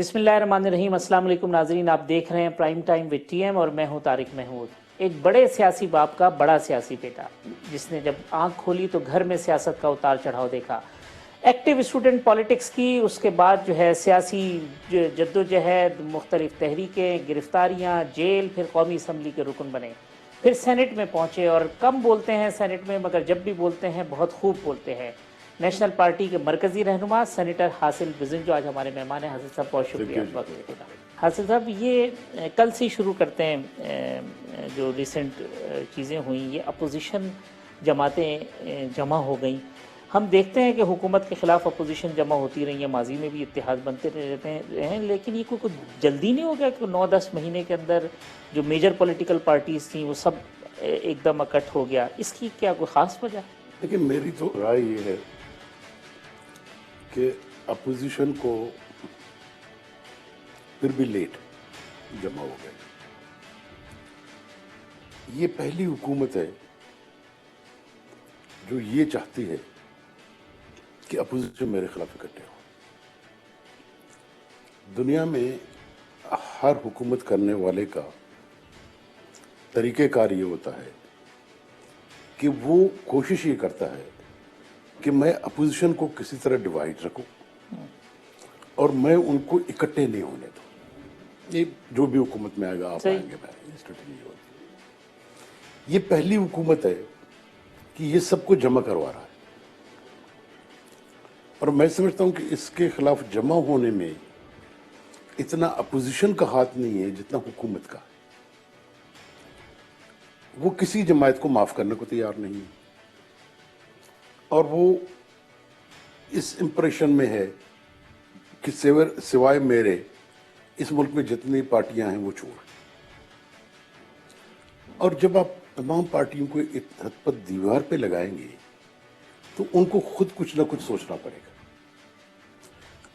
بسم اللہ الرحمن الرحیم۔ السلام علیکم ناظرین، آپ دیکھ رہے ہیں prime time with T M اور میں ہوں طارق محمود۔ ایک بڑے سیاسی باپ کا بڑا سیاسی بیٹا جس نے جب آنکھ کھولی تو گھر میں سیاست کا اتار چڑھاؤ دیکھا، ایکٹیو اسٹوڈنٹ پالیٹکس کی، اس کے بعد جو ہے سیاسی جدوجہد، مختلف تحریکیں، گرفتاریاں، جیل، پھر قومی اسمبلی کے رکن بنے، پھر سینٹ میں پہنچے اور کم بولتے ہیں سینٹ میں، مگر جب بھی بولتے ہیں بہت خوب بولتے ہیں۔ نیشنل پارٹی کے مرکزی رہنما سینیٹر حاصل بزن جو آج ہمارے مہمان ہیں۔ حاصل صاحب بہت شکریہ وقت دینے کا۔ حاصل صاحب یہ کل سے شروع کرتے ہیں، جو ریسنٹ چیزیں ہوئیں، یہ اپوزیشن جماعتیں جمع ہو گئیں۔ ہم دیکھتے ہیں کہ حکومت کے خلاف اپوزیشن جمع ہوتی رہی ہیں، ماضی میں بھی اتحاد بنتے رہتے ہیں، لیکن یہ کوئی جلدی نہیں ہو گیا کہ 9-10 مہینے کے اندر جو میجر پولیٹیکل پارٹیز تھیں وہ سب ایک دم اکٹھ ہو گیا؟ اس کی کیا کوئی خاص وجہ؟ لیکن میری تو رائے یہ ہے کہ اپوزیشن کو پھر بھی لیٹ جمع ہو گئے۔ یہ پہلی حکومت ہے جو یہ چاہتی ہے کہ اپوزیشن میرے خلاف اکٹھے ہو۔ دنیا میں ہر حکومت کرنے والے کا طریقہ کار یہ ہوتا ہے کہ وہ کوشش یہ کرتا ہے کہ میں اپوزیشن کو کسی طرح ڈیوائڈ رکھوں اور میں ان کو اکٹھے نہیں ہونے دوں۔ یہ جو بھی حکومت میں آئے گا، آپ آئیں گے، میں اسٹریٹجی ہوتی ہے۔ یہ پہلی حکومت ہے کہ یہ سب کو جمع کروا رہا ہے، اور میں سمجھتا ہوں کہ اس کے خلاف جمع ہونے میں اتنا اپوزیشن کا ہاتھ نہیں ہے جتنا حکومت کا ہے۔ وہ کسی جماعت کو معاف کرنے کو تیار نہیں ہے، اور وہ اس امپریشن میں ہے کہ سوائے میرے اس ملک میں جتنی پارٹیاں ہیں وہ چور ہیں۔ اور جب آپ تمام پارٹیوں کو ایک حد پر دیوار پہ لگائیں گے تو ان کو خود کچھ نہ کچھ سوچنا پڑے گا۔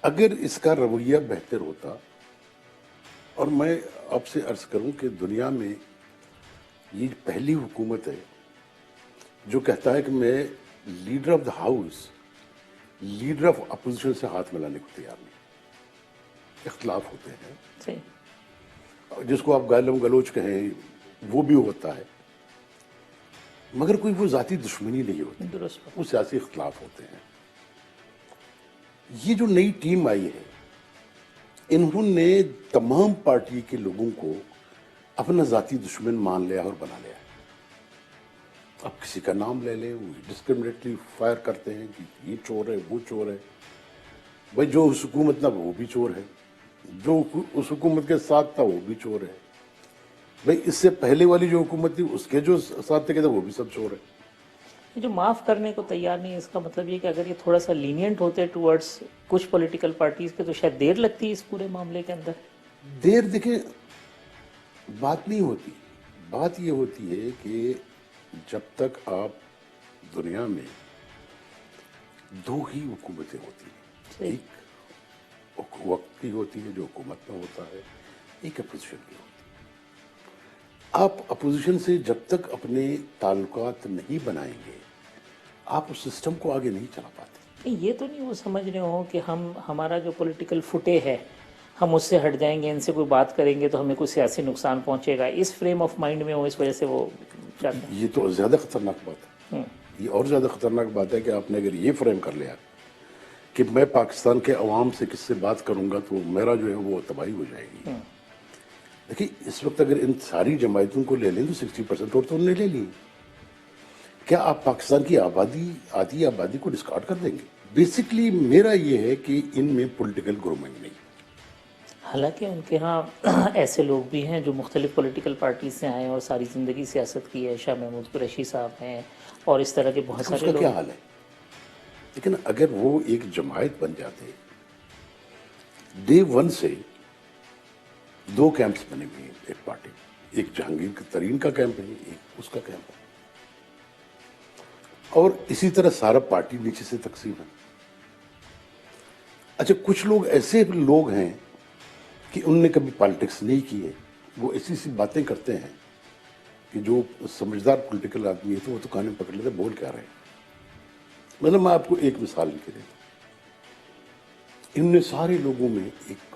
اگر اس کا رویہ بہتر ہوتا، اور میں آپ سے عرض کروں کہ دنیا میں یہ پہلی حکومت ہے جو کہتا ہے کہ میں leader of the house, leader of opposition سے ہاتھ ملانے کو تیار نہیں۔ اختلاف ہوتے ہیں، جس کو آپ گالم گلوچ کہیں وہ بھی ہوتا ہے، مگر کوئی وہ ذاتی دشمنی نہیں ہوتی، وہ سیاسی اختلاف ہوتے ہیں۔ یہ جو نئی ٹیم آئی ہے، انہوں نے تمام پارٹی کے لوگوں کو اپنا ذاتی دشمن مان لیا اور بنا لیا۔ اب کسی کا نام لے لیں، وہ ڈسکرمنیٹلی فائر کرتے ہیں کہ یہ چور ہے، وہ چور ہے۔ بھائی جو اس حکومت نہ وہ بھی چور ہے، جو اس حکومت کے ساتھ تھا وہ بھی چور ہے، بھائی اس سے پہلے والی جو حکومت تھی اس کے جو ساتھ تھے وہ بھی سب چور ہے۔ یہ جو معاف کرنے کو تیار نہیں ہے، اس کا مطلب یہ کہ اگر یہ تھوڑا سا لینینٹ ہوتے ٹورڈز کچھ پولیٹیکل پارٹیز کے تو شاید دیر لگتی ہے اس پورے معاملے کے اندر۔ دیر دیکھیں بات نہیں ہوتی، بات یہ ہوتی ہے کہ جب تک آپ دنیا میں دو ہی حکومتیں ہوتی ہیں، ایک وقت کی ہوتی ہے جو حکومت میں ہوتا ہے، ایک اپوزیشن کی ہوتی ہے۔ آپ اپوزیشن سے جب تک اپنے تعلقات نہیں بنائیں گے آپ اس سسٹم کو آگے نہیں چلا پاتے۔ یہ تو نہیں وہ سمجھ رہے ہوں کہ ہمارا جو پولیٹیکل فوٹے ہے ہم اس سے ہٹ جائیں گے، ان سے کوئی بات کریں گے تو ہمیں کوئی سیاسی نقصان پہنچے گا، اس فریم آف مائنڈ میں ہو، اس وجہ سے وہ چاہتے ہیں۔ یہ تو زیادہ خطرناک بات ہے، یہ اور زیادہ خطرناک بات ہے کہ آپ نے اگر یہ فریم کر لیا کہ میں پاکستان کے عوام سے کس سے بات کروں گا تو میرا جو ہے وہ تباہی ہو جائے گی۔ دیکھیں اس وقت اگر ان ساری جماعتوں کو لے لیں تو 60% اور تو انہوں نے لے لی، کیا آپ پاکستان کی آدھی آبادی کو ڈسکارڈ کر دیں گے؟ بیسکلی میرا یہ ہے کہ ان میں پولیٹیکل گرومنگ نہیں۔ حالانکہ ان کے ہاں ایسے لوگ بھی ہیں جو مختلف پولیٹیکل پارٹیز سے آئے ہیں اور ساری زندگی سیاست کی ہے، شاہ محمود قریشی صاحب ہیں اور اس طرح کے بہت سارے لوگ۔ اس کا کیا حال ہے؟ لیکن اگر وہ ایک جماعت بن جاتے، ڈے ون سے دو کیمپس بنے ہوئے ہیں ایک پارٹی، ایک جہانگیر ترین کا کیمپ ہے، ایک اس کا کیمپ ہے، اور اسی طرح سارا پارٹی نیچے سے تقسیم ہے۔ اچھا کچھ لوگ ایسے لوگ ہیں کہ انہوں نے کبھی پالیٹکس نہیں کی ہے، وہ ایسی سی باتیں کرتے ہیں کہ جو سمجھدار پولیٹیکل آدمی ہے تو وہ تو کانے پکڑ لیتے بول کیا رہے ہیں۔ مطلب میں آپ کو ایک مثال لکھ دیتا ہوں، ان نے سارے لوگوں میں ایک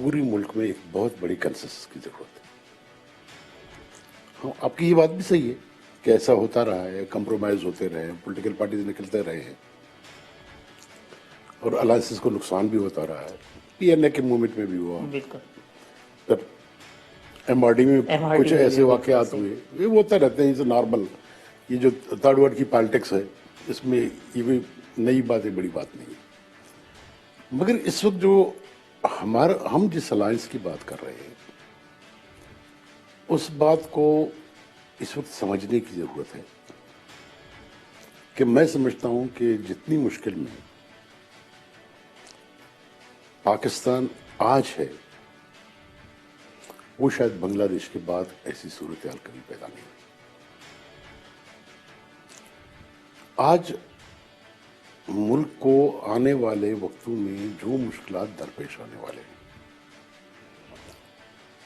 پوری ملک میں ایک بہت بڑی کنسنسس کی ضرورت ہے. ہاں آپ کی یہ بات بھی صحیح ہے کہ ایسا ہوتا رہا ہے, کمپرومائز ہوتے رہے ہیں, پولیٹیکل پارٹیز نکلتے رہے ہیں اور الائنسز کو نقصان بھی ہوتا رہا ہے. پی این اے کے موومنٹ میں بھی ہوا, بالکل پھر ایم آر ڈی میں MRD کچھ میں ایسے بھی واقعات ہوئے. یہ ہوتا رہتے ہیں, یہ نارمل. یہ جو تھرڈ ورلڈ کی پالیٹکس ہے اس میں یہ بھی نئی بات ہے, بڑی بات نہیں ہے. مگر اس وقت جو ہم جس الائنس کی بات کر رہے ہیں اس بات کو اس وقت سمجھنے کی ضرورت ہے کہ میں سمجھتا ہوں کہ جتنی مشکل میں پاکستان آج ہے وہ شاید بنگلہ دیش کے بعد ایسی صورتحال کبھی پیدا نہیں ہوئی. آج ملک کو آنے والے وقتوں میں جو مشکلات درپیش آنے والے ہیں,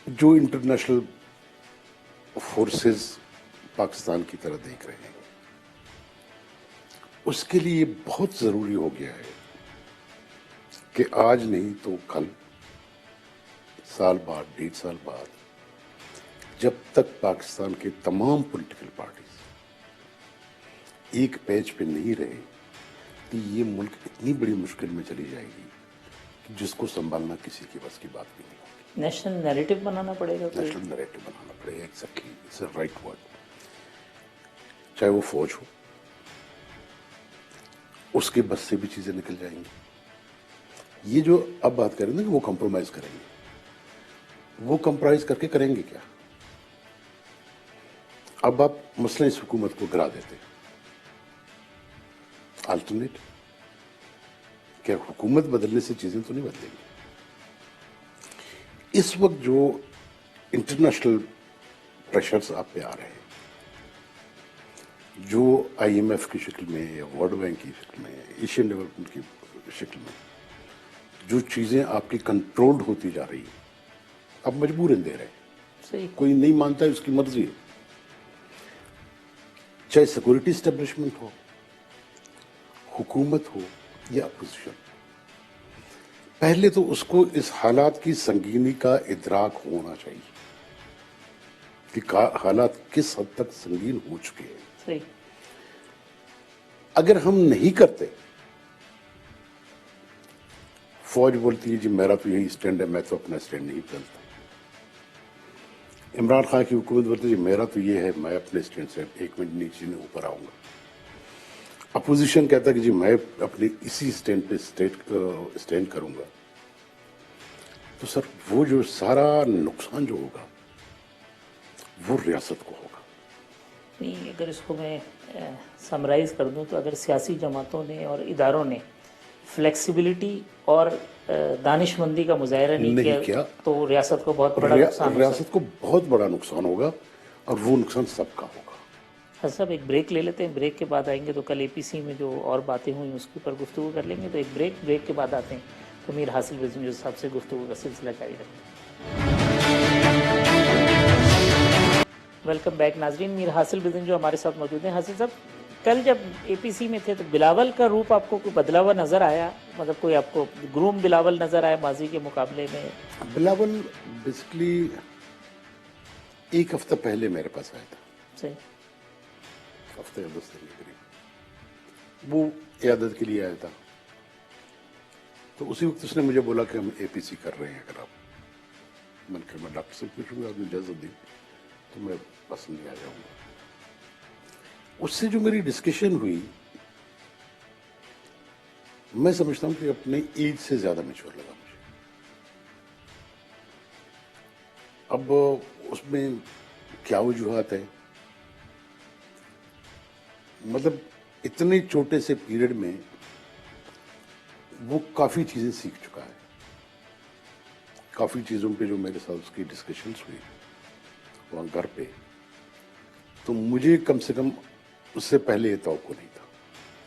جو انٹرنیشنل فورسز پاکستان کی طرح دیکھ رہے ہیں, اس کے لیے بہت ضروری ہو گیا ہے کہ آج نہیں تو کل, سال بعد, 1.5 سال بعد, جب تک پاکستان کے تمام پولیٹیکل پارٹیز ایک پیج پہ نہیں رہے کہ یہ ملک اتنی بڑی مشکل میں چلی جائے گی کہ جس کو سنبھالنا کسی کی بس کی بات بھی نہیں ہوگی. نیشنل نیریٹو بنانا پڑے گا. نیشنل نیریٹو بنانا پڑے گا. Exactly, it's a right word. چاہے وہ فوج ہو, اس کے بس سے بھی چیزیں نکل جائیں گی. یہ جو اب بات کریں نا کہ وہ کمپرومائز کریں گے, وہ کمپرومائز کر کے کریں گے کیا؟ اب آپ مثلا اس حکومت کو گرا دیتے, الٹرنیٹ کیا حکومت بدلنے سے چیزیں تو نہیں بدلیں گی. اس وقت جو انٹرنیشنل پریشرز آپ پہ آ رہے ہیں, جو آئی ایم ایف کی شکل میں یا ورلڈ بینک کی شکل میں, ایشین ڈیولپمنٹ کی شکل میں, جو چیزیں آپ کی کنٹرولڈ ہوتی جا رہی ہیں, آپ مجبوراً دے رہے ہیں. صحیح. کوئی نہیں مانتا ہے, اس کی مرضی ہے. چاہے سیکورٹی اسٹیبلشمنٹ ہو, حکومت ہو یا اپوزیشن, پہلے تو اس کو اس حالات کی سنگینی کا ادراک ہونا چاہیے کہ حالات کس حد تک سنگین ہو چکے ہیں. صحیح. اگر ہم نہیں کرتے, فوج بولتی ہے جی میرا تو یہی اسٹینڈ ہے, میں تو اپنا اسٹینڈ نہیں بدلتا. عمران خان کی حکومت بولتی ہے جی میرا تو یہ ہے, میں اپنے اسٹینڈ سے 1 منٹ نیچے نہیں اوپر آؤں گا. اپوزیشن کہتا ہے کہ جی میں اپنے اسی اسٹینڈ پہ اسٹینڈ کروں گا. تو سر وہ جو سارا نقصان جو ہوگا وہ ریاست کو ہوگا. نہیں, اگر اس کو میں سمرائز کر دوں تو اگر سیاسی جماعتوں نے اور اداروں نے فلیکسیبلٹی اور دانش مندی کا مظاہرہ نہیں کیا تو ریاست کو بہت بڑا نقصان ہو ریاست کو بہت بڑا نقصان ہوگا, اور وہ نقصان سب کا ہوگا. حسن صاحب ایک بریک لے لیتے ہیں, بریک کے بعد آئیں گے تو کل اے پی سی میں جو اور باتیں ہوئیں اس کے اوپر گفتگو کر لیں گے. تو ایک بریک کے بعد آتے ہیں تو میر حاصل بزنجو صاحب سے گفتگو کا سلسلہ جاری رکھیں گے. ویلکم بیک ناظرین, میر حاصل بزنجو ہمارے ساتھ موجود ہیں. حاصل صاحب, کل جب اے پی سی میں تھے تو بلاول کا روپ آپ کو کوئی بدلا ہوا نظر آیا؟ مطلب کوئی آپ کو گروم بلاول نظر آیا ماضی کے مقابلے میں؟ بلاول بیسکلی 1 ہفتہ پہلے میرے پاس آیا تھا, صحیح. ہفتے یا 10 دن کے قریب. وہ عیادت کے لیے آیا تھا, تو اسی وقت اس نے مجھے بولا کہ ہم اے پی سی کر رہے ہیں, اگر آپ, میں ڈاکٹر سے پوچھوں گا, آپ نے اجازت دی تو میں پسند نہیں آ جاؤں گا. اس سے جو میری ڈسکشن ہوئی, میں سمجھتا ہوں کہ اپنے ایج سے زیادہ میچور لگا مجھے. اب اس میں کیا وجوہات ہیں, مطلب اتنے چھوٹے سے پیریڈ میں وہ کافی چیزیں سیکھ چکا ہے. کافی چیزوں پہ جو میرے ساتھ اس کی ڈسکشنز ہوئی وہاں گھر پہ, تو مجھے کم سے کم اس سے پہلے یہ توقع نہیں تھا.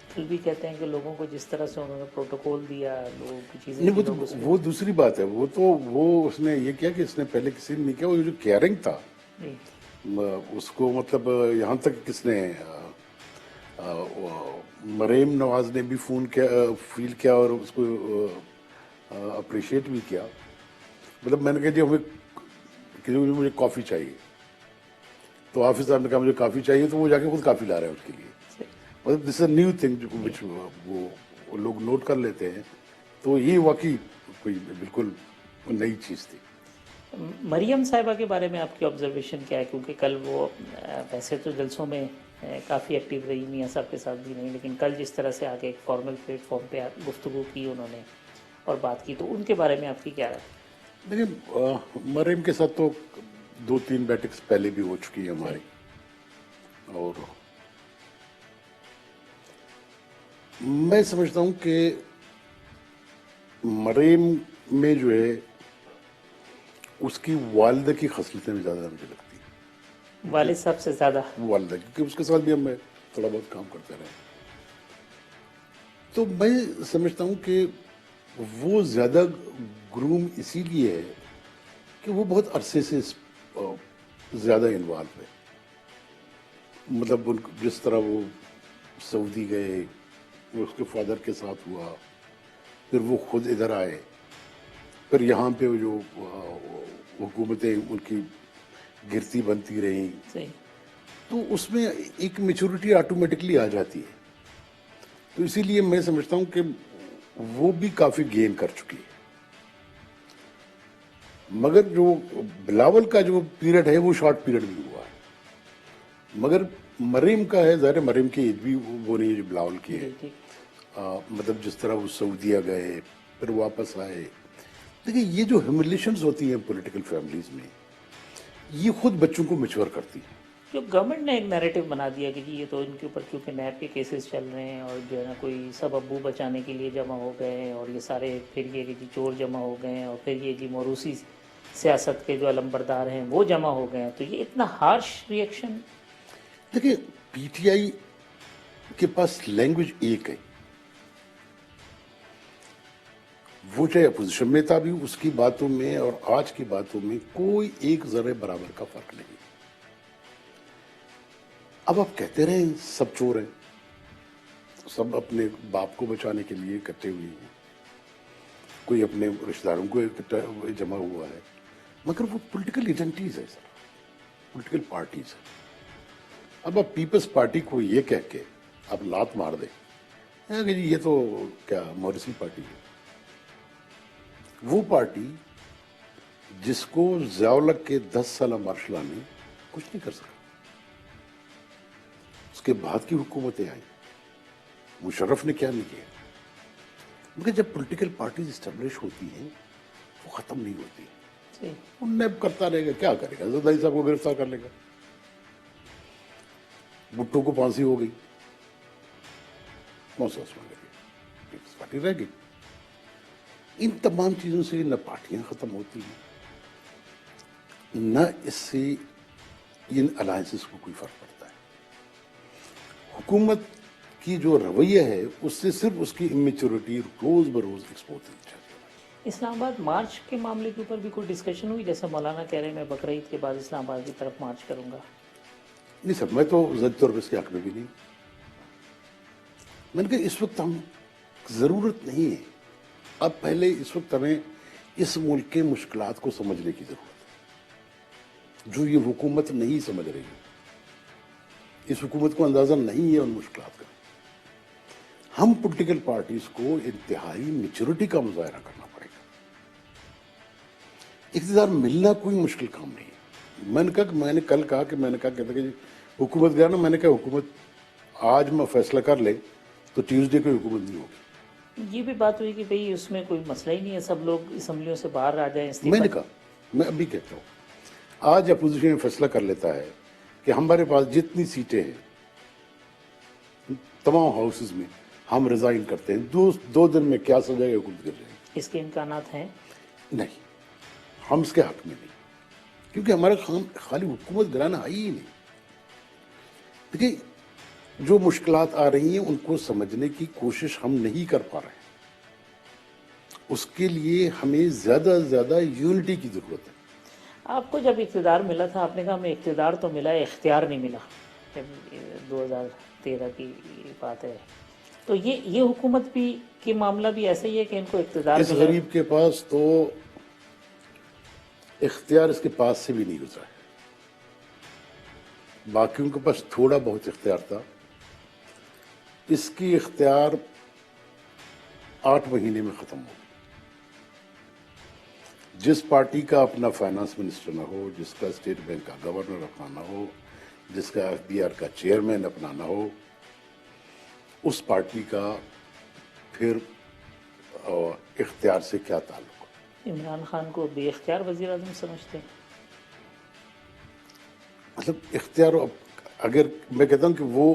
پھر بھی کہتے ہیں کہ لوگوں کو جس طرح سے انہوں نے پروٹوکول دیا, لوگوں کی چیزیں نہیں, وہ دوسری بات ہے. وہ اس نے یہ کیا کہ اس نے پہلے کسی نے نہیں کیا. وہ جو کیئرنگ تھا اس کو, مطلب یہاں تک کس نے, مریم نواز نے بھی فیل کیا اور اس کو اپریشیٹ بھی کیا. مطلب میں نے کہا جی ہمیں کہ مجھے کافی چاہیے، تو آفس صاحب نے کہا مجھے کافی چاہیے، تو وہ جا کے خود کافی لا رہے ہیں اس کے لیے. مطلب دس اے نیو تھنگ وچ وہ لوگ نوٹ کر لیتے ہیں. تو یہ واقعی کوئی بالکل نئی چیز تھی. مریم صاحبہ کے بارے میں آپ کی آبزرویشن کیا ہے؟ کیونکہ کل وہ ویسے تو جلسوں میں کافی ایکٹیو رہی، میاں صاحب کے ساتھ بھی نہیں، لیکن کل جس طرح سے آگے ایک فارمل پلیٹ فارم پہ گفتگو کی انہوں نے اور بات کی، تو ان کے بارے میں آپ کی کیا رائے؟ دیکھیں مریم کے ساتھ تو 2-3 بیٹھکس پہلے بھی ہو چکی ہے ہماری، اور میں سمجھتا ہوں کہ مریم میں جو ہے اس کی والدہ کی خصلتیں بھی زیادہ مجھے لگتی ہیں، والد صاحب سے زیادہ والدہ، کیونکہ اس کے ساتھ بھی ہم تھوڑا بہت کام کرتے رہے. تو میں سمجھتا ہوں کہ وہ زیادہ گروم اسی لیے ہے کہ وہ بہت عرصے سے زیادہ انوالو ہے. مطلب جس طرح وہ سعودی گئے، وہ اس کے فادر کے ساتھ ہوا، پھر وہ خود ادھر آئے، پھر یہاں پہ جو حکومتیں ان کی گرتی بنتی رہیں، صحیح. تو اس میں ایک میچورٹی آٹومیٹکلی آ جاتی ہے. تو اسی لیے میں سمجھتا ہوں کہ وہ بھی کافی گین کر چکی ہے. مگر جو بلاول کا جو پیریڈ ہے وہ شارٹ پیریڈ بھی ہوا ہے. مگر مریم کا ہے، ظاہر مریم کی ایج بھی وہ نہیں ہے جو بلاول کی ہے. مطلب جس طرح وہ سعودیہ گئے پھر واپس آئے. دیکھیں یہ جو ہیوملیشنز ہوتی ہیں پولیٹیکل فیملیز میں، یہ خود بچوں کو میچور کرتی ہیں. جو گورنمنٹ نے ایک نیریٹو بنا دیا کہ جی یہ تو ان کے اوپر کیونکہ نیب کے کیسز چل رہے ہیں اور جو ہے نا کوئی سب ابو بچانے کے لیے جمع ہو گئے ہیں، اور یہ سارے پھر یہ کہ جی چور جمع ہو گئے ہیں، اور پھر یہ جی موروثی سیاست کے جو علمبردار ہیں وہ جمع ہو گئے ہیں، تو یہ اتنا ہارش ریئیکشن. دیکھیں پی ٹی آئی کے پاس لینگویج ایک ہے، وہ چاہے اپوزیشن میں تھا بھی، اس کی باتوں میں اور آج کی باتوں میں کوئی ایک ذرے برابر کا فرق نہیں. اب آپ کہتے رہے سب چور ہیں، سب اپنے باپ کو بچانے کے لیے اکٹھے ہوئے ہیں، کوئی اپنے رشتہ داروں کو جمع ہوا ہے، مگر وہ پولیٹیکل ایجنٹیز ہے سر، پولیٹیکل پارٹیز ہے. اب آپ پیپلز پارٹی کو یہ کہہ کے آپ لات مار دیں کہ جی یہ تو کیا موریسی پارٹی ہے. وہ پارٹی جس کو ضیاء الحق کے 10 سالہ مارشل نے کچھ نہیں کر سکا. اس کے بعد کی حکومتیں آئیں، مشرف نے کیا نہیں کیا. مگر جب پولیٹیکل پارٹیز اسٹیبلش ہوتی ہیں وہ ختم نہیں ہوتی. وہ نیب کرتا رہے گا، کیا کرے گا؟ زرداری صاحب کو گرفتار کر لے گا، بھٹو کو پھانسی ہو گئی، کون سا عثمان لگے، پیپلز پارٹی رہ گئی. ان تمام چیزوں سے نہ پارٹیاں ختم ہوتی ہیں، نہ اس سے ان الائنسز کو کوئی فرق پڑتا ہے. حکومت کی جو رویہ ہے اس سے صرف اس کی امیچورٹی روز بروز ایکسپوز ہوتی جاتی ہے. اسلام آباد مارچ کے معاملے کے اوپر بھی کوئی ڈسکشن ہوئی؟ جیسے مولانا کہہ رہے ہیں میں بقرعید کے بعد اسلام آباد کی طرف مارچ کروں گا. نہیں سر، میں تو ذاتی طور پر اس کے حق میں بھی نہیں. میں نے کہا اس وقت ہم ضرورت نہیں ہے. اب پہلے اس وقت ہمیں اس ملک کے مشکلات کو سمجھنے کی ضرورت ہے، جو یہ حکومت نہیں سمجھ رہی ہے. اس حکومت کو اندازہ نہیں ہے ان مشکلات کا. ہم پولیٹیکل پارٹیز کو انتہائی میچورٹی کا مظاہرہ کرنا پڑے گا. اقتدار ملنا کوئی مشکل کام نہیں ہے. میں نے کل کہا کہ حکومت گیا نا، میں نے کہا حکومت آج میں فیصلہ کر لے تو ٹیوزڈے کو حکومت نہیں ہوگی. یہ بھی بات ہوئی کہ بھئی اس میں کوئی مسئلہ ہی نہیں ہے، سب لوگ اسمبلیوں سے باہر آ جائیں. میں نے کہا، میں ابھی کہتا ہوں، آج اپوزیشن فیصلہ کر لیتا ہے کہ ہمارے پاس جتنی سیٹیں ہیں تمام ہاؤسز میں ہم ریزائن کرتے ہیں، 2 دن میں کیا سجائے گا، حکومت گر جائے گی. اس کے امکانات ہیں؟ نہیں، ہم اس کے حق میں نہیں، کیونکہ ہمارا خالی حکومت گرانا ہے ہی نہیں. دیکھیں جو مشکلات آ رہی ہیں ان کو سمجھنے کی کوشش ہم نہیں کر پا رہے ہیں. اس کے لیے ہمیں زیادہ سے زیادہ یونٹی کی ضرورت ہے. آپ کو جب اقتدار ملا تھا آپ نے کہا ہمیں اقتدار تو ملا ہے، اختیار نہیں ملا. 2013 کی بات ہے. تو یہ حکومت بھی کہ معاملہ بھی ایسا ہی ہے کہ ان کو اقتدار اس ملا. غریب کے پاس تو اختیار اس کے پاس سے بھی نہیں گزرا ہے. باقیوں کے پاس تھوڑا بہت اختیار تھا. اس کی اختیار 8 مہینے میں ختم ہو گئی. جس پارٹی کا اپنا فائنانس منسٹر نہ ہو، جس کا اسٹیٹ بینک کا گورنر اپنا نہ ہو، جس کا FBR کا چیئرمین اپنا نہ ہو، اس پارٹی کا پھر اختیار سے کیا تعلق؟ عمران خان کو بے اختیار وزیر اعظم سمجھتے ہیں؟ مطلب اختیار اگر میں کہتا ہوں کہ وہ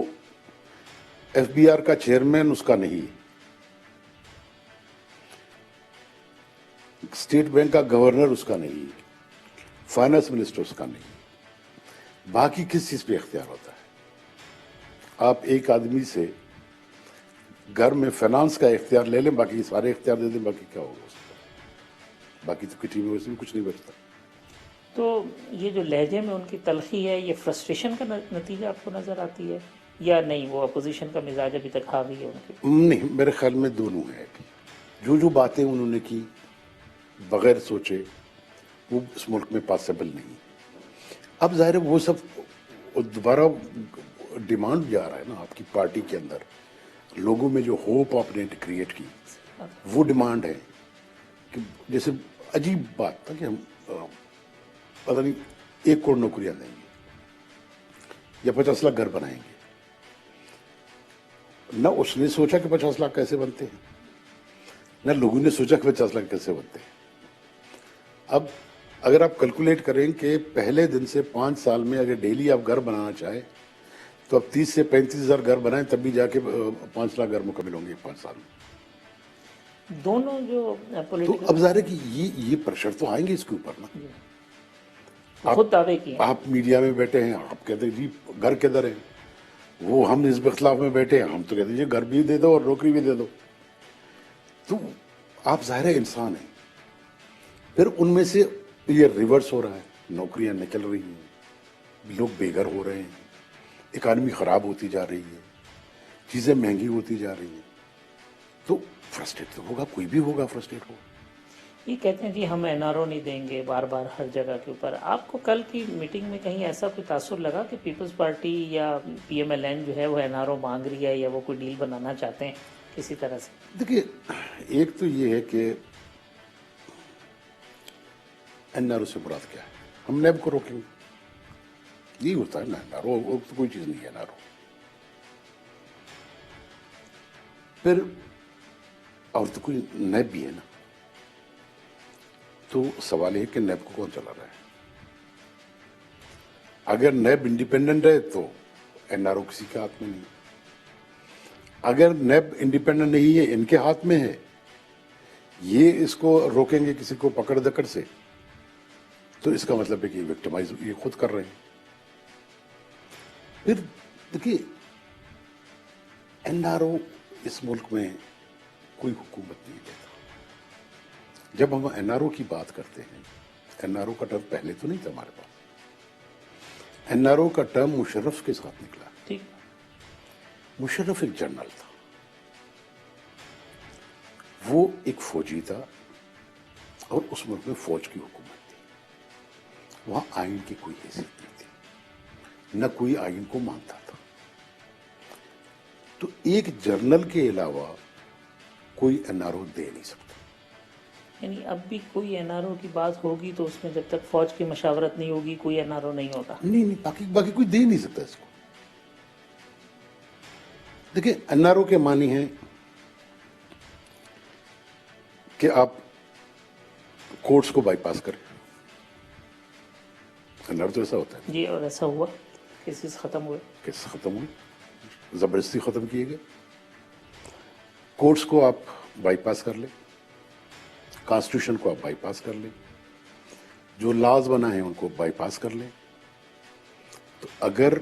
FBR کا چیئرمین اس کا نہیں ہے، اسٹیٹ بینک کا گورنر اس کا نہیں ہے، فائنانس منسٹر اس کا نہیں ہے. باقی کس چیز پہ اختیار ہوتا ہے؟ آپ ایک آدمی سے گھر میں فائنانس کا اختیار لے لیں، باقی سارے اختیار دے دیں، باقی کیا ہوگا اس کا؟ باقی تو کٹی میں ویسے بھی کچھ نہیں بچتا. تو یہ جو لہجے میں ان کی تلخی ہے، یہ فرسٹریشن کا نتیجہ آپ کو نظر آتی ہے یا نہیں؟ وہ اپوزیشن کا مزاج ابھی تک حاوی ہے ان کے؟ نہیں، میرے خیال میں دونوں ہیں. جو باتیں انہوں نے کی بغیر سوچے وہ اس ملک میں پاسبل نہیں. اب ظاہر ہے وہ سب دوبارہ ڈیمانڈ جا رہا ہے نا آپ کی پارٹی کے اندر. لوگوں میں جو ہوپ آپ نے کریٹ کی وہ ڈیمانڈ ہے کہ جیسے عجیب بات تھا کہ ہم پتہ نہیں 1 کروڑ نوکریاں دیں گے یا 50 لاکھ گھر بنائیں گے. نہ اس نے سوچا کہ 50 لاکھ کیسے بنتے ہیں، نہ لوگوں نے سوچا کہ 50 لاکھ کیسے بنتے ہیں. اب اگر آپ کیلکولیٹ کریں کہ پہلے دن سے 5 سال میں اگر ڈیلی آپ گھر بنانا چاہیں تو اب 30 سے 35 ہزار گھر بنائیں تب بھی جا کے 5 لاکھ گھر مکمل ہوں گے 5 سال میں. دونوں جو تو پولیٹیکل اب ظاہر ہے کہ یہ پریشر تو آئیں گے اس کے اوپر نا. خود دعوے کیے ہیں. آپ میڈیا میں بیٹھے ہیں، آپ کہتے ہیں جی گھر کدھر ہے، وہ ہم حزب اختلاف میں بیٹھے ہیں، ہم تو کہتے ہیں جی گھر بھی دے دو اور نوکری بھی دے دو. تو آپ ظاہر ہے انسان ہیں. پھر ان میں سے یہ ریورس ہو رہا ہے، نوکریاں نکل رہی ہیں، لوگ بے گھر ہو رہے ہیں، اکانومی خراب ہوتی جا رہی ہے، چیزیں مہنگی ہوتی جا رہی ہیں. تو فرسٹریٹ تو ہوگا، کوئی بھی ہوگا فرسٹریٹ ہوگا. یہ کہتے ہیں جی ہم NRO نہیں دیں گے بار بار ہر جگہ کے اوپر. آپ کو کل کی میٹنگ میں کہیں ایسا کوئی تاثر لگا کہ پیپلز پارٹی یا PMLN جو ہے وہ NRO مانگ رہی ہے یا وہ کوئی ڈیل بنانا چاہتے ہیں کسی طرح سے؟ دیکھیے، ایک تو یہ ہے کہ NRO سے مراد کیا ہے؟ ہم نیب کو روکیں گے، یہی ہوتا ہے نا. NRO تو کوئی چیز نہیں ہے. NRO پھر اور تو کوئی نیب بھی ہے نا. تو سوال یہ کہ نیب کو کون چلا رہا ہے؟ اگر نیب انڈیپینڈنٹ ہے تو NRO کسی کے ہاتھ میں نہیں. اگر نیب انڈیپینڈنٹ نہیں ہے، ان کے ہاتھ میں ہے، یہ اس کو روکیں گے کسی کو پکڑ دکڑ سے، تو اس کا مطلب ہے کہ وکٹمائز یہ خود کر رہے ہیں. پھر دیکھیے NRO اس ملک میں کوئی حکومت نہیں دیتا. جب ہم NRO کی بات کرتے ہیں، NRO کا ٹرم پہلے تو نہیں تھا ہمارے پاس. NRO کا ٹرم مشرف کے ساتھ نکلا. ٹھیک. مشرف ایک جنرل تھا، وہ ایک فوجی تھا اور اس ملک میں فوج کی حکومت تھی. وہاں آئین کی کوئی حیثیت نہیں تھی، نہ کوئی آئین کو مانتا تھا. تو ایک جنرل کے علاوہ کوئی NRO دے نہیں سکتا. یعنی اب بھی کوئی NRO کی بات ہوگی تو اس میں جب تک فوج کی مشاورت نہیں ہوگی کوئی NRO نہیں ہوگا. نہیں، باقی کوئی دے نہیں سکتا اس کو. دیکھیں NRO کے معنی ہیں کہ آپ کورٹس کو بائی پاس کریں. NRO تو ایسا ہوتا ہے جی، اور ایسا ہوا، کیسز ختم ہوئے. کیس ختم ہوئی، زبردستی ختم کیے گئے. کورٹس کو آپ بائی پاس کر لیں، کانسٹیٹیوشن کو آپ بائی پاس کر لیں، جو لاز بنا ہے ان کو بائی پاس کر لیں. تو اگر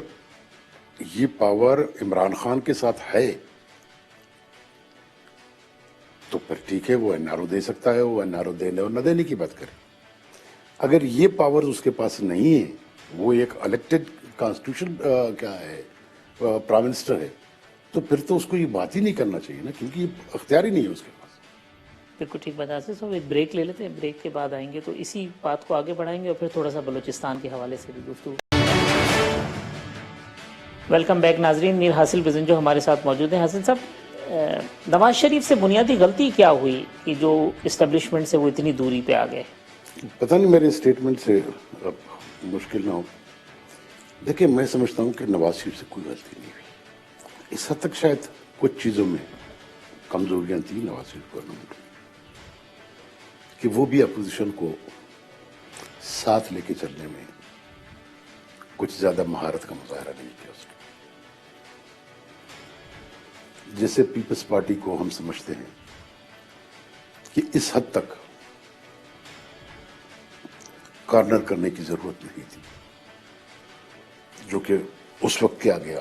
یہ پاور عمران خان کے ساتھ ہے تو پھر ٹھیک ہے، وہ NRO دے سکتا ہے، وہ NRO دینے اور نہ دینے کی بات کرے. اگر یہ پاور اس کے پاس نہیں ہے، وہ ایک الیکٹڈ کانسٹیٹیوشن کیا ہے پرائم منسٹر ہے، تو پھر تو اس کو یہ بات ہی نہیں کرنا چاہیے نا، کیونکہ یہ اختیار ہی نہیں ہے اس کے پاس. بالکل ٹھیک بتا سے سو ایک بریک لے لیتے ہیں, بریک کے بعد آئیں گے تو اسی بات کو آگے بڑھائیں گے اور پھر تھوڑا سا بلوچستان کے حوالے سے بھی گفتگو. ویلکم بیک ناظرین, میر حاصل بزن جو ہمارے ساتھ موجود ہیں. حاصل صاحب, نواز شریف سے بنیادی غلطی کیا ہوئی کہ جو اسٹیبلشمنٹ سے وہ اتنی دوری پہ آ گئے؟ پتہ نہیں میرے اسٹیٹمنٹ سے اب مشکل نہ ہو. دیکھیں, میں سمجھتا ہوں کہ نواز شریف سے کوئی غلطی نہیں ہوئی. اس حد تک شاید کچھ چیزوں میں کمزوریاں تھیں نواز شریف گورنمنٹ میں کہ وہ بھی اپوزیشن کو ساتھ لے کے چلنے میں کچھ زیادہ مہارت کا مظاہرہ نہیں کیا اس نے. جیسے پیپلز پارٹی کو ہم سمجھتے ہیں کہ اس حد تک کارنر کرنے کی ضرورت نہیں تھی, جو کہ اس وقت کیا گیا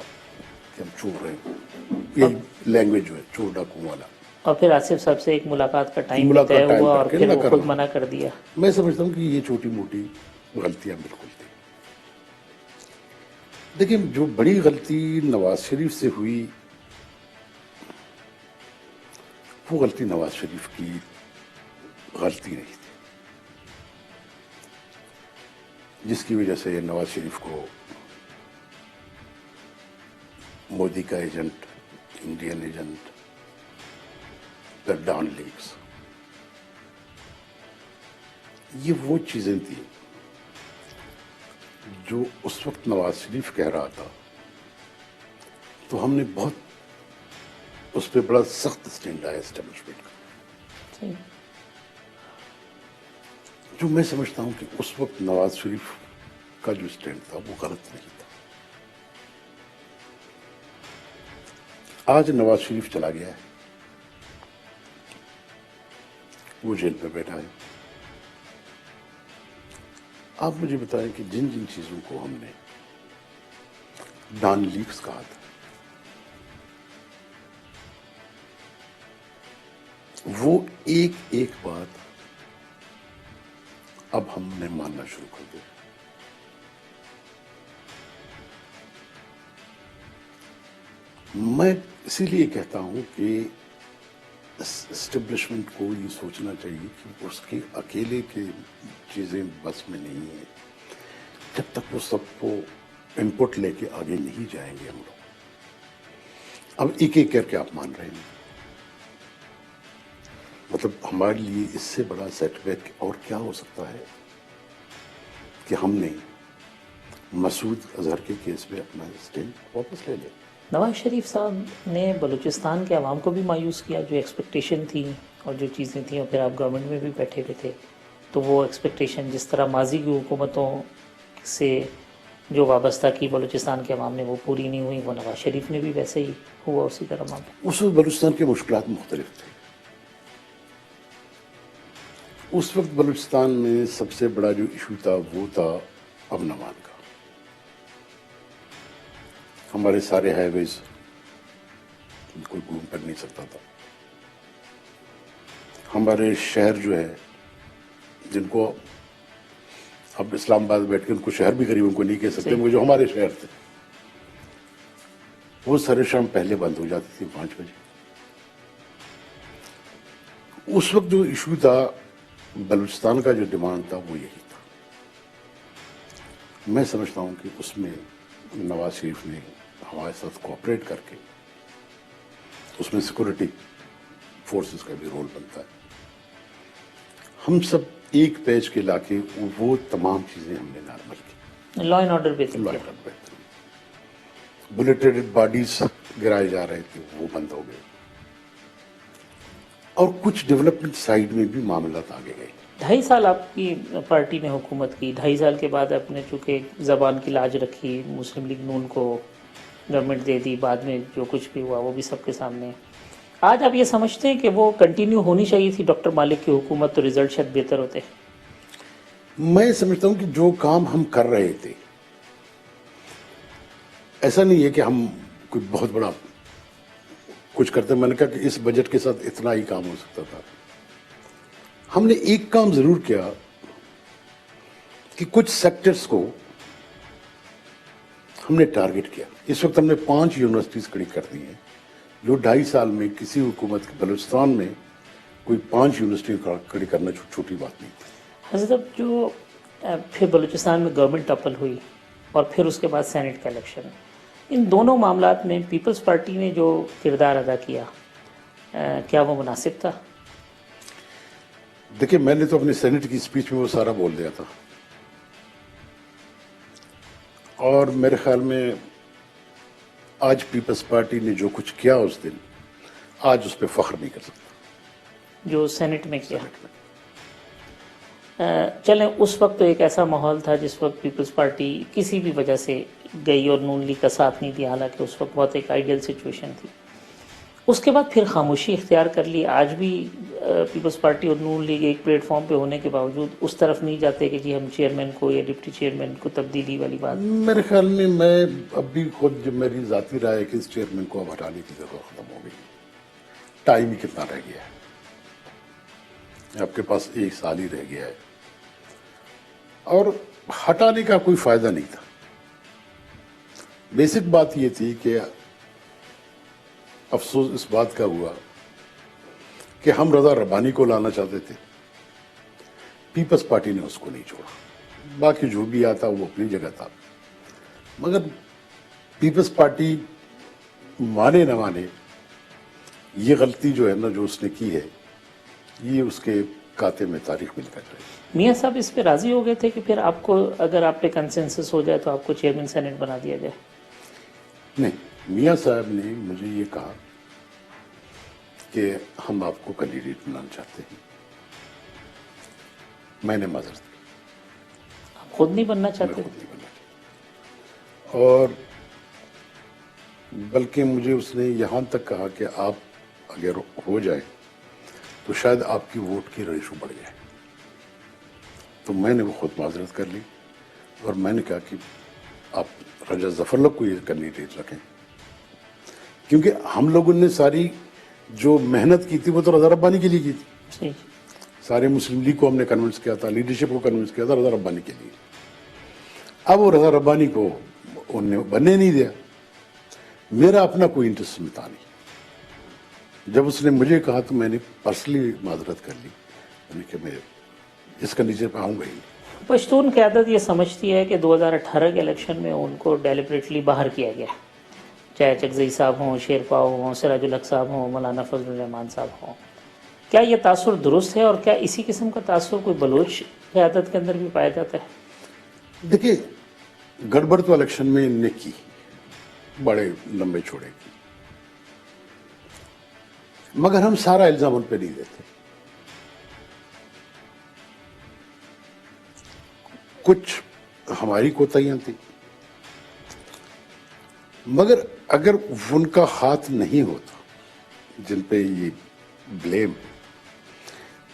کہ ہم چور رہے ہیں. یہ لینگویج جو ہے چور ڈاکو والا. اور پھر آصف صاحب سے ایک ملاقات کا ٹائم ملاقات طے ٹائم ہوا کر اور کے پھر نہ وہ خود کرنا. منع کر دیا. میں سمجھتا ہوں کہ یہ چھوٹی موٹی غلطیاں بالکل تھیں. دیکھیں, جو بڑی غلطی نواز شریف سے ہوئی وہ غلطی نواز شریف کی غلطی نہیں تھی, جس کی وجہ سے نواز شریف کو مودی کا ایجنٹ, انڈین ایجنٹ, دا ڈان لیگز, یہ وہ چیزیں تھیں جو اس وقت نواز شریف کہہ رہا تھا تو ہم نے بہت اس پہ بڑا سخت اسٹینڈ آیا اسٹیبلشمنٹ کا. صحیح. جو میں سمجھتا ہوں کہ اس وقت نواز شریف کا جو اسٹینڈ تھا وہ غلط نہیں تھا. آج نواز شریف چلا گیا ہے, وہ جیل پہ بیٹھا ہے. آپ مجھے بتائیں کہ جن جن چیزوں کو ہم نے ڈان لیگز کہا تھا وہ ایک ایک بات اب ہم نے ماننا شروع کر دیا. میں اسی لیے کہتا ہوں کہ اسٹیبلشمنٹ کو یہ سوچنا چاہیے کہ اس کے اکیلے کے چیزیں بس میں نہیں ہیں جب تک وہ سب کو ان پٹ لے کے آگے نہیں جائیں گے. ہم لوگ اب ایک ایک کر کے آپ مان رہے ہیں, مطلب ہمارے لیے اس سے بڑا سیٹ بیک اور کیا ہو سکتا ہے کہ ہم نے مسعود اظہر کے کیس میں اپنا اسٹینڈ واپس لے لیں. نواز شریف صاحب نے بلوچستان کے عوام کو بھی مایوس کیا, جو ایکسپیکٹیشن تھی اور جو چیزیں تھیں, اور پھر آپ گورنمنٹ میں بھی بیٹھے ہوئے تھے تو وہ ایکسپیکٹیشن جس طرح ماضی کی حکومتوں سے جو وابستہ کی بلوچستان کے عوام نے وہ پوری نہیں ہوئی, وہ نواز شریف نے بھی ویسے ہی ہوا اسی طرح معاملہ. اس وقت بلوچستان کے مشکلات مختلف تھے. اس وقت بلوچستان میں سب سے بڑا جو ایشو تھا وہ تھا امن امان کا. ہمارے سارے ہائی ویز کوئی گھوم پھر نہیں سکتا تھا. ہمارے شہر جو ہے جن کو اب اسلام آباد بیٹھ کے ان کو شہر بھی قریب ان کو نہیں کہہ سکتے, وہ جو ہمارے شہر تھے وہ سر شام پہلے بند ہو جاتی تھی 5 بجے. اس وقت جو ایشو تھا بلوچستان کا جو ڈیمانڈ تھا وہ یہی تھا. میں سمجھتا ہوں کہ اس میں نواز شریف نے ہمارے ساتھ کوآپریٹ کر کے, اس میں سیکورٹی فورسز کا بھی رول بنتا ہے, ہم سب ایک پیج کے علاقے وہ تمام چیزیں ہم نے نارمل کی. لا اینڈ آرڈر بہتر, بلیٹڈ باڈیز گرائے جا رہے تھے وہ بند ہو گئے, اور کچھ ڈیولپمنٹ سائڈ میں بھی معاملات آگے گئے. 2.5 سال آپ کی پارٹی نے حکومت کی, 2.5 سال کے بعد آپ نے چونکہ زبان کی لاج رکھی, مسلم لیگ نون کو گورنمنٹ دے دی, بعد میں جو کچھ بھی ہوا وہ بھی سب کے سامنے. آج آپ یہ سمجھتے ہیں کہ وہ کنٹینیو ہونی چاہیے تھی ڈاکٹر مالک کی حکومت, تو رزلٹ شاید بہتر ہوتے؟ میں سمجھتا ہوں کہ جو کام ہم کر رہے تھے, ایسا نہیں ہے کہ ہم کوئی بہت بڑا کچھ کرتے. میں نے کہا کہ اس بجٹ کے ساتھ اتنا ہی کام ہو سکتا تھا. ہم نے ایک کام ضرور کیا کہ کچھ سیکٹرز کو ہم نے ٹارگٹ کیا. اس وقت ہم نے 5 یونیورسٹیز کھڑی کر دی ہیں جو 2.5 سال میں کسی حکومت کے بلوچستان میں کوئی 5 یونیورسٹی کھڑی کرنا چھوٹی بات نہیں تھی. حضرت اب جو پھر بلوچستان میں گورنمنٹ ٹپل ہوئی اور پھر اس کے بعد سینٹ کا الیکشن، ان دونوں معاملات میں پیپلز پارٹی نے جو کردار ادا کیا کیا وہ مناسب تھا؟ دیکھیں میں نے تو اپنے سینٹ کی اسپیچ میں وہ سارا بول دیا تھا، اور میرے خیال میں آج پیپلز پارٹی نے جو کچھ کیا اس دن، آج اس پہ فخر نہیں کر سکتا جو سینٹ میں کیا. چلیں اس وقت تو ایک ایسا ماحول تھا جس وقت پیپلز پارٹی کسی بھی وجہ سے گئی اور نون لیگ کا ساتھ نہیں دیا، حالانکہ اس وقت بہت ایک آئیڈیل سچویشن تھی. اس کے بعد پھر خاموشی اختیار کر لی. آج بھی پیپلز پارٹی اور نون لیگ ایک پلیٹ فارم پہ ہونے کے باوجود اس طرف نہیں جاتے کہ جی ہم چیئرمین کو یا ڈپٹی چیئرمین کو تبدیلی والی بات. میرے خیال میں اب بھی خود جب میری ذاتی رائے ہے کہ اس چیئرمین کو اب ہٹانے کی ضرورت ختم ہو گئی. ٹائم ہی کتنا رہ گیا ہے، آپ کے پاس 1 سال ہی رہ گیا ہے، اور ہٹانے کا کوئی فائدہ نہیں تھا. بیسک بات یہ تھی کہ افسوس اس بات کا ہوا کہ ہم رضا ربانی کو لانا چاہتے تھے، پیپلز پارٹی نے اس کو نہیں چھوڑا. باقی جو بھی آتا وہ اپنی جگہ تھا، مگر پیپلز پارٹی مانے نہ مانے یہ غلطی جو ہے نا جو اس نے کی ہے، یہ اس کے کاتے میں تاریخ میں لکھا جائے. میاں صاحب اس پہ راضی ہو گئے تھے کہ پھر آپ کو اگر آپ پہ کنسنسس ہو جائے تو آپ کو چیئرمین سینٹ بنا دیا جائے؟ نہیں، میاں صاحب نے مجھے یہ کہا کہ ہم آپ کو کینڈیڈیٹ بنانا چاہتے ہیں. میں نے معذرت کی، آپ خود نہیں بننا میں چاہتے؟ خود نہیں بننا چاہتا. اور بلکہ مجھے اس نے یہاں تک کہا کہ آپ اگر ہو جائیں تو شاید آپ کی ووٹ کی ریشو بڑھ جائے. تو میں نے وہ خود معذرت کر لی اور میں نے کہا کہ آپ رجا ظفر لوگ کو یہ کینڈیڈیٹ رکھیں، کیونکہ ہم لوگوں نے ساری جو محنت کی تھی وہ تو رضا ربانی کے لیے کی تھی. صحیح. سارے مسلم لیگ کو ہم نے کنونس کیا تھا، لیڈرشپ کو کنونس کیا تھا رضا ربانی کے لیے. اب وہ رضا ربانی کو انہوں نے بننے نہیں دیا. میرا اپنا کوئی انٹرسٹ میں تھا نہیں. جب اس نے مجھے کہا تو میں نے پرسنلی معذرت کر لی، یعنی کہ میں اس کنڈیشن پہ آؤں گا ہی. پشتون قیادت یہ سمجھتی ہے کہ 2018 کے الیکشن میں ان کو ڈیلیبریٹلی باہر کیا گیا، چاہے چکزئی صاحب ہوں، شیرپاؤ ہوں، سراج الحق صاحب ہوں، مولانا فضل الرحمان صاحب ہوں. کیا یہ تاثر درست ہے، اور کیا اسی قسم کا تاثر کوئی بلوچ قیادت کے اندر بھی پایا جاتا ہے؟ دیکھیں گڑبڑ تو الیکشن میں ان نے کی، بڑے لمبے چھوڑے کی، مگر ہم سارا الزام ان پہ نہیں دیتے. کچھ ہماری کوتاہیاں تھیں، مگر اگر ان کا ہاتھ نہیں ہوتا جن پہ یہ بلیم ہے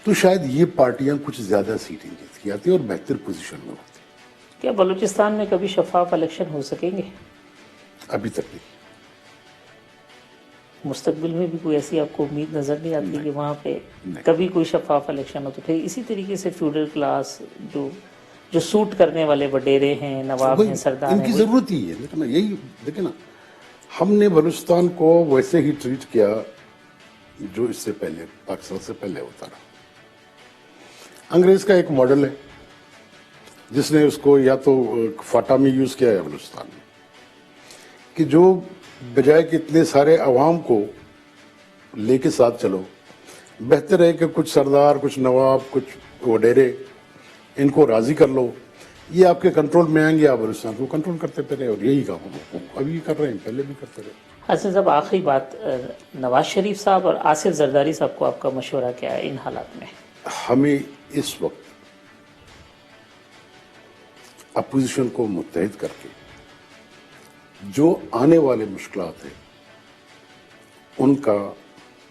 تو شاید یہ پارٹیاں کچھ زیادہ سیٹیں جیت کے آتی اور بہتر پوزیشن میں ہوتی. کیا بلوچستان میں کبھی شفاف الیکشن ہو سکیں گے؟ ابھی تک نہیں. مستقبل میں بھی کوئی ایسی آپ کو امید نظر نہیں آتی کہ وہاں پہ نہیں. کبھی کوئی شفاف الیکشن ہو؟ تو پھر اسی طریقے سے فیوڈل کلاس جو سوٹ کرنے والے وڈیرے ہیں، نواب ہیں، سردار ان ہیں، کی ضرورت ہی ہے. لیکن یہی دیکھیں نا، ہم نے بلوچستان کو ویسے ہی ٹریٹ کیا جو اس سے پہلے پاکستان سے پہلے ہوتا رہا. انگریز کا ایک ماڈل ہے جس نے اس کو یا تو فاٹا میں یوز کیا ہے بلوچستان میں، کہ جو بجائے کہ اتنے سارے عوام کو لے کے ساتھ چلو، بہتر ہے کہ کچھ سردار، کچھ نواب، کچھ وڈیرے ان کو راضی کر لو، یہ آپ کے کنٹرول میں آئیں گے، آپ بلوچستان کو کنٹرول کرتے پھرے. اور یہی کام ہم ابھی کر رہے ہیں، پہلے بھی کرتے رہے. حسن صاحب آخری بات، نواز شریف صاحب اور آصف زرداری صاحب کو آپ کا مشورہ کیا ہے ان حالات میں؟ ہمیں اس وقت اپوزیشن کو متحد کر کے جو آنے والے مشکلات ہیں ان کا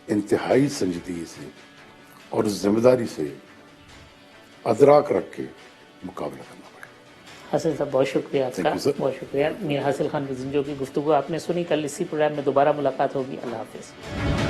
انتہائی سنجیدگی سے اور ذمہ داری سے ادراک رکھ کے مقابلہ کرنا پڑے گا. حسن صاحب بہت شکریہ آپ کا، Thank you, sir. بہت شکریہ. میر حاصل خان بزنجو کی گفتگو آپ نے سنی. کل اسی پروگرام میں دوبارہ ملاقات ہوگی. اللہ حافظ.